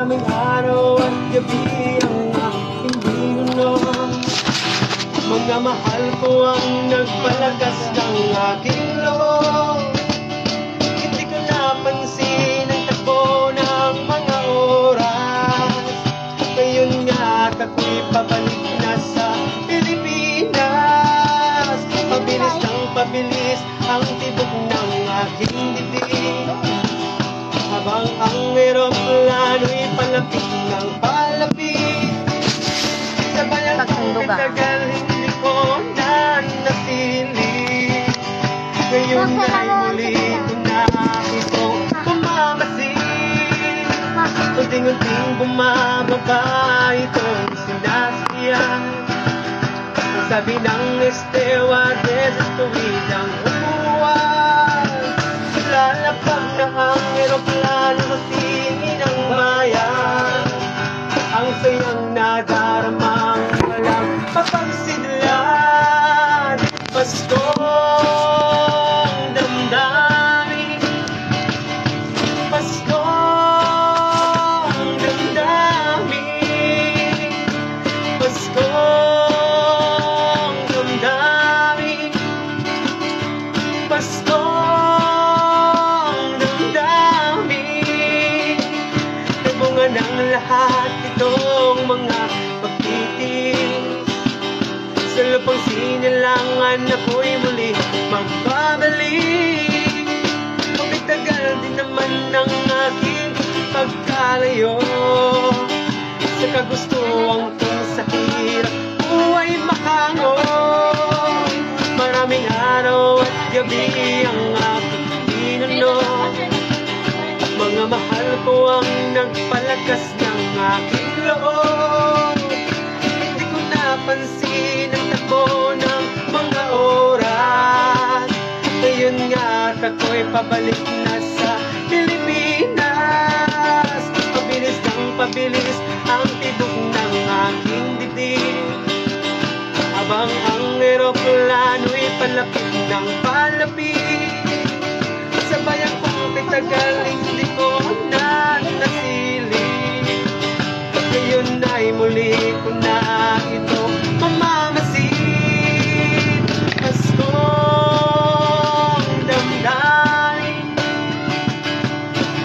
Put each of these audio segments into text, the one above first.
Maraming araw at gabi ang aking ginunom. Mga mahal ko ang nagpalakas ng aking loob. Hindi ko napansin ang takbo ng mga oras. Ngayon nga at ako'y pabalik na sa Pilipinas. Pabilis ng pabilis ang tibok ng aking dibdib, habang ang eroplano'y palapit ng palapit. Sabay ang tagal hindi ko na nasili. Ngayon ay muli ko na itong pumamasin. Unting-unting bumababa itong sinasakyan. Ang sabi ng stewardess at tuwid ang upuan. Lalapag na ang eroplano sa tingin ng bayan. Ang sayang nadaramang walang papagsidlan. Paskong damdamin, Paskong damdamin, Paskong damdamin, Paskong damdamin. Nagbunga ng lahat itong mga pagtitis. Sa lupang sinilangan ako'y muli magbabalik. Pagkatagal din naman ng aking pagkalayo sa kagustuhan kong sa hirap buhay makango. Maraming araw at gabi ang aking inunom. Mga mahal ko ang nagpalakas ng aking loob. Hindi ko napansin ang takbo ng mga oras. Ngayon nga at ako'y pabalik na sa Pilipinas. Pabilis ng pabilis ang tibok ng aking dibdib, habang ang eroplano'y palapit ng palapit. Sabay ang pagkatagal hindi ko na nasili. Ngayon ay muli ko na ito mamamasin. Paskong damdamin,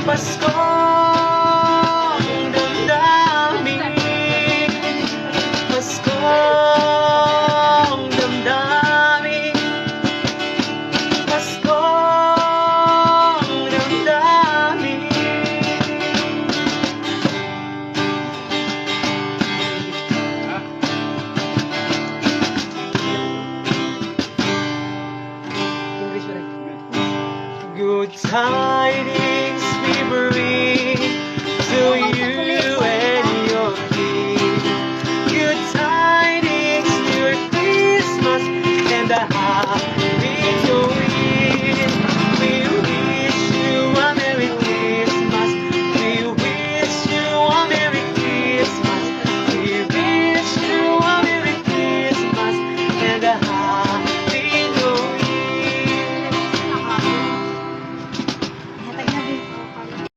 Paskong damdamin, Paskong damdamin, Paskong damdamin. Good tidings we bring to you and your king. Good tidings, Merry Christmas and a happy